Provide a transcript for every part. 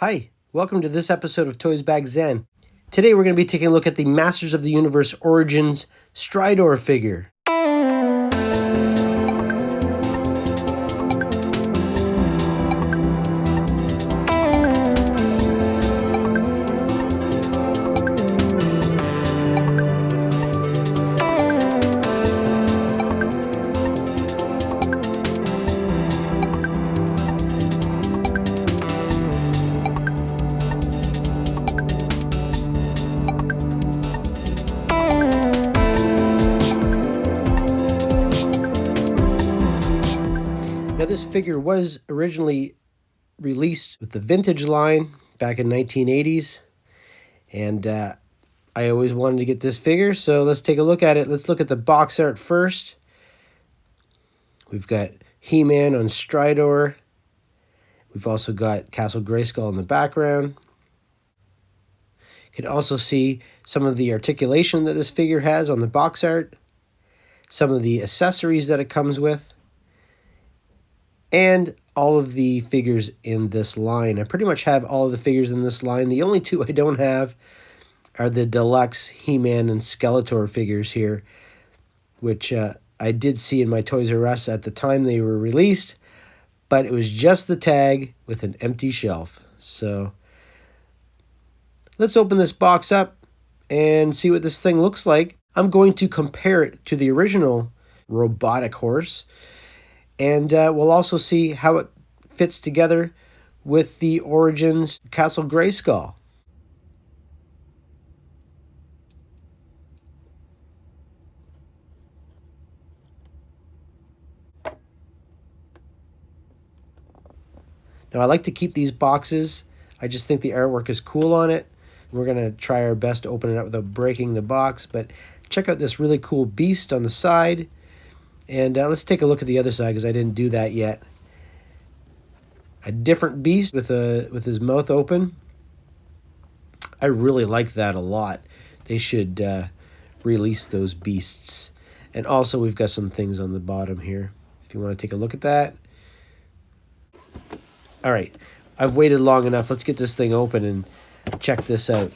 Hi, welcome to this episode of Toys Bag Zen. Today we're going to be taking a look at the Masters of the Universe Origins Stridor figure. Now, this figure was originally released with the vintage line back in 1980s, and I always wanted to get this figure, so let's take a look at it. Let's look at the box art first. We've got He-Man on Stridor. We've also got Castle Grayskull in the background. You can also see some of the articulation that this figure has on the box art, some of the accessories that it comes with, and all of the figures in this line. I pretty much have all of the figures in this line. The only two I don't have are the deluxe He-Man and Skeletor figures here, which I did see in my Toys R Us at the time they were released, but it was just the tag with an empty shelf. So let's open this box up and see what this thing looks like. I'm going to compare it to the original robotic horse, and we'll also see how it fits together with the Origins Castle Grayskull. Now, I like to keep these boxes. I just think the artwork is cool on it. We're going to try our best to open it up without breaking the box, but check out this really cool beast on the side. And let's take a look at the other side because I didn't do that yet. A different beast with his mouth open. I really like that a lot. They should release those beasts. And also we've got some things on the bottom here if you want to take a look at that. All right, I've waited long enough. Let's get this thing open and check this out.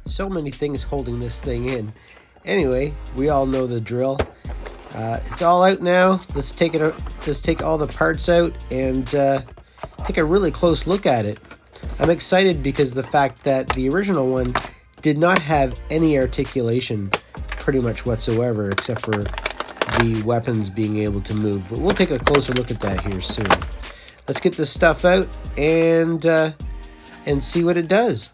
So many things holding this thing in. Anyway, we all know the drill. It's all out now. Let's take all the parts out and take a really close look at it. I'm excited because the fact that the original one did not have any articulation pretty much whatsoever, except for the weapons being able to move. But we'll take a closer look at that here soon. Let's get this stuff out and see what it does.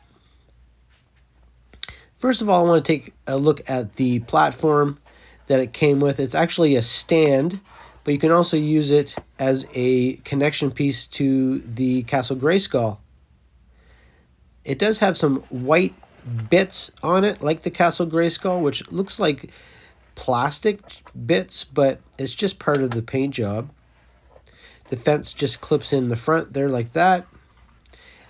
First of all, I want to take a look at the platform that it came with. It's actually a stand, but you can also use it as a connection piece to the Castle Grayskull. It does have some white bits on it, like the Castle Grayskull, which looks like plastic bits, but it's just part of the paint job. The fence just clips in the front there like that.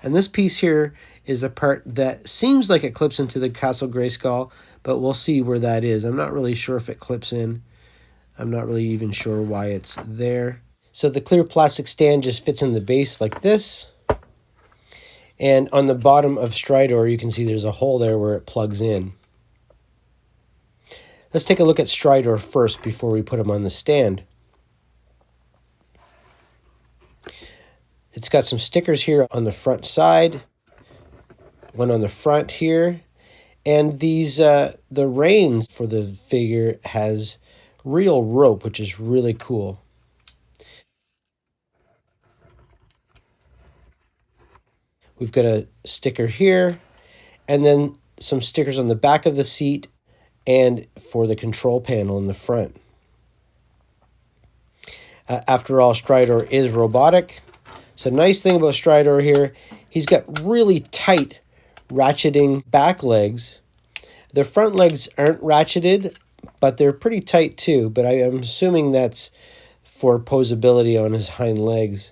And this piece here is the part that seems like it clips into the Castle Grayskull, but we'll see where that is. I'm not really sure if it clips in. I'm not really even sure why it's there. So the clear plastic stand just fits in the base like this. And on the bottom of Stridor, you can see there's a hole there where it plugs in. Let's take a look at Stridor first before we put him on the stand. It's got some stickers here on the front side, one on the front here, and these the reins for the figure has real rope, which is really cool. We've got a sticker here and then some stickers on the back of the seat and for the control panel in the front. After all, Stridor is robotic. So nice thing about Stridor here, he's got really tight ratcheting back legs. The front legs aren't ratcheted, but they're pretty tight too. But I am assuming that's for posability on his hind legs.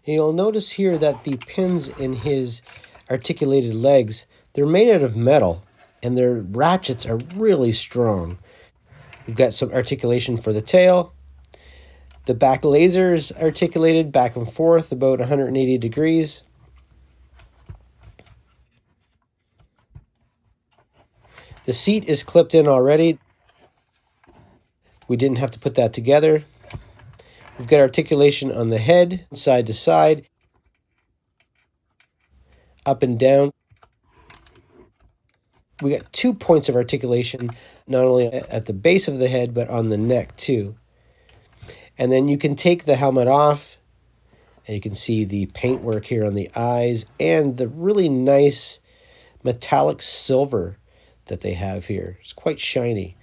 And you'll notice here that the pins in his articulated legs, they're made out of metal, and their ratchets are really strong. We've got some articulation for the tail. The back laser is articulated back and forth about 180 degrees. The seat is clipped in already. We didn't have to put that together. We've got articulation on the head, side to side, up and down. We got 2 points of articulation, not only at the base of the head, but on the neck too. And then you can take the helmet off, and you can see the paintwork here on the eyes and the really nice metallic silver that they have here. It's quite shiny.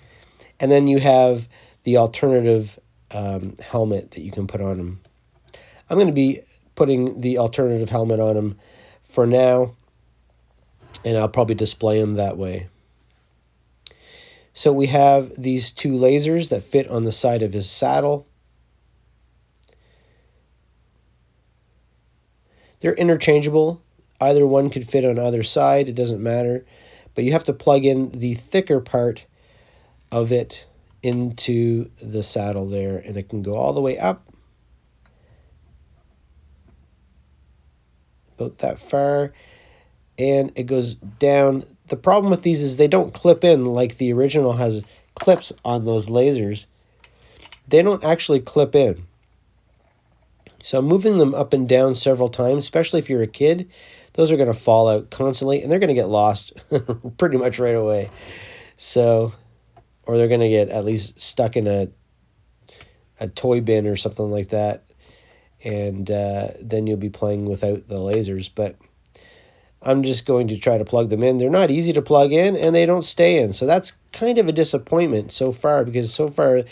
And then you have the alternative helmet that you can put on him. I'm going to be putting the alternative helmet on him for now, and I'll probably display him that way. So we have these 2 lasers that fit on the side of his saddle. They're interchangeable. Either one could fit on either side. It doesn't matter. But you have to plug in the thicker part of it into the saddle there, and it can go all the way up about that far, and it goes down. The problem with these is they don't clip in like the original has clips on those lasers. They don't actually clip in. So I'm moving them up and down several times, especially if you're a kid. Those are going to fall out constantly, and they're going to get lost pretty much right away. So, or they're going to get at least stuck in a toy bin or something like that, and then you'll be playing without the lasers. But I'm just going to try to plug them in. They're not easy to plug in, and they don't stay in. So that's kind of a disappointment so far, because so far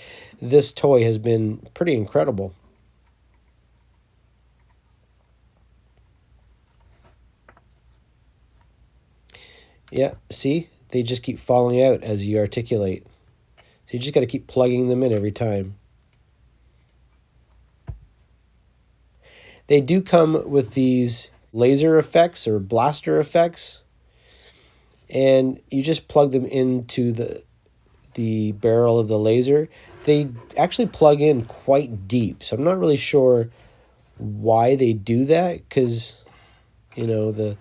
this toy has been pretty incredible. Yeah, see? They just keep falling out as you articulate. So you just got to keep plugging them in every time. They do come with these laser effects or blaster effects, and you just plug them into the barrel of the laser. They actually plug in quite deep, so I'm not really sure why they do that, because you know the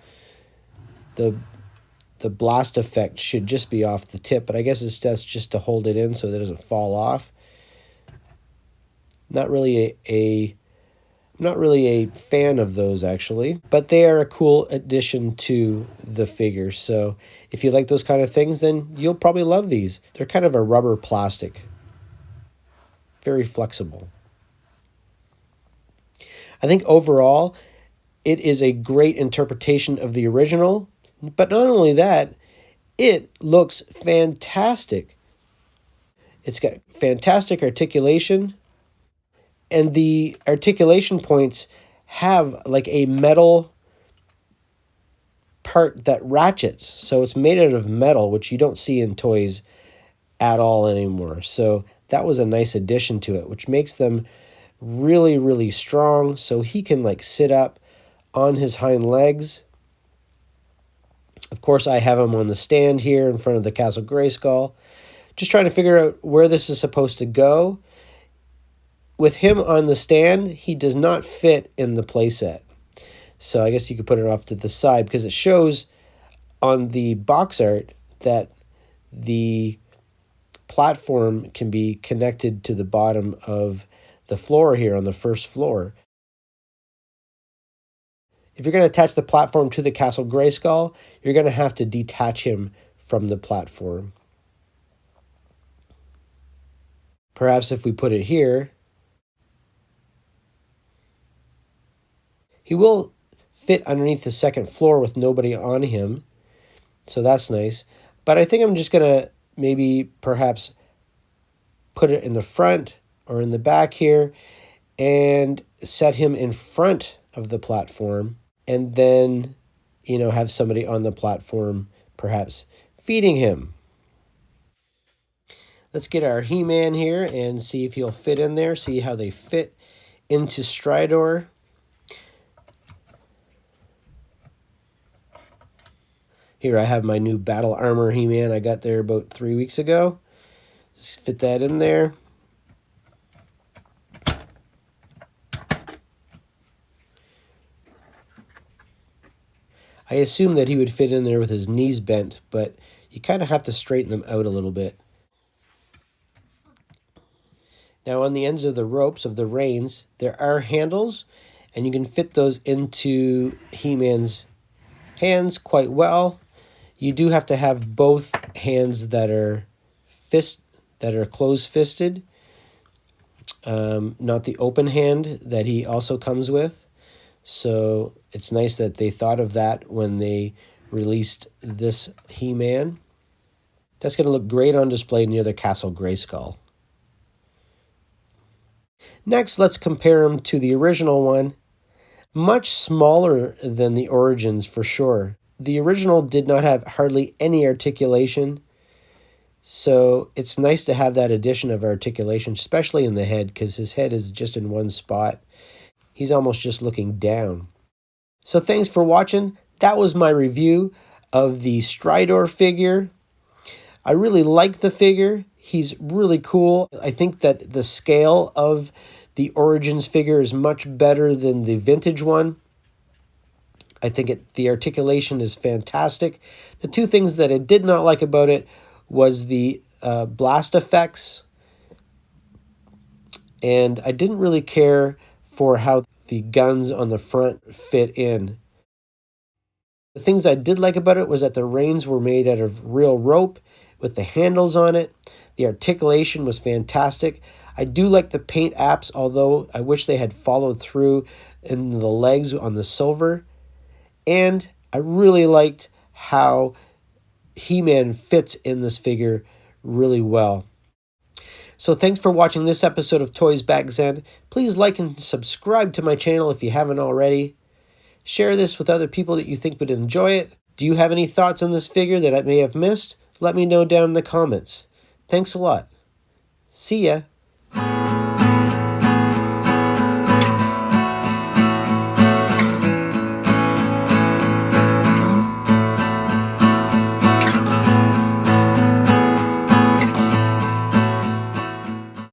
blast effect should just be off the tip, but I guess that's just to hold it in so that it doesn't fall off. Not really a fan of those, actually, but they are a cool addition to the figure. So if you like those kind of things, then you'll probably love these. They're kind of a rubber plastic, very flexible. I think overall, it is a great interpretation of the original, but not only that, it looks fantastic. It's got fantastic articulation, and the articulation points have like a metal part that ratchets. So it's made out of metal, which you don't see in toys at all anymore. So that was a nice addition to it, which makes them really, really strong. So he can like sit up on his hind legs. Of course, I have him on the stand here in front of the Castle Grayskull. Just trying to figure out where this is supposed to go. With him on the stand, he does not fit in the playset. So I guess you could put it off to the side, because it shows on the box art that the platform can be connected to the bottom of the floor here on the first floor. If you're going to attach the platform to the Castle Grayskull, you're going to have to detach him from the platform. Perhaps if we put it here, he will fit underneath the second floor with nobody on him. So that's nice. But I think I'm just going to maybe perhaps put it in the front or in the back here and set him in front of the platform, and then, have somebody on the platform perhaps feeding him. Let's get our He-Man here and see if he'll fit in there, see how they fit into Stridor. Here I have my new Battle Armor He-Man I got there about 3 weeks ago. Just fit that in there. I assumed that he would fit in there with his knees bent, but you kind of have to straighten them out a little bit. Now on the ends of the ropes of the reins, there are handles, and you can fit those into He-Man's hands quite well. You do have to have both hands that are closed-fisted, not the open hand that he also comes with. So it's nice that they thought of that when they released this He-Man. That's going to look great on display near the Castle Grayskull. Next, let's compare him to the original one. Much smaller than the Origins for sure. The original did not have hardly any articulation, so it's nice to have that addition of articulation, especially in the head, because his head is just in one spot. He's almost just looking down. So thanks for watching. That was my review of the Stridor figure. I really like the figure. He's really cool. I think that the scale of the Origins figure is much better than the vintage one. I think the articulation is fantastic. The two things that I did not like about it was the blast effects, and I didn't really care for how the guns on the front fit in. The things I did like about it was that the reins were made out of real rope with the handles on it. The articulation was fantastic. I do like the paint apps, although I wish they had followed through in the legs on the silver. And I really liked how He-Man fits in this figure really well. So thanks for watching this episode of Toys Back Zen. Please like and subscribe to my channel if you haven't already. Share this with other people that you think would enjoy it. Do you have any thoughts on this figure that I may have missed? Let me know down in the comments. Thanks a lot. See ya.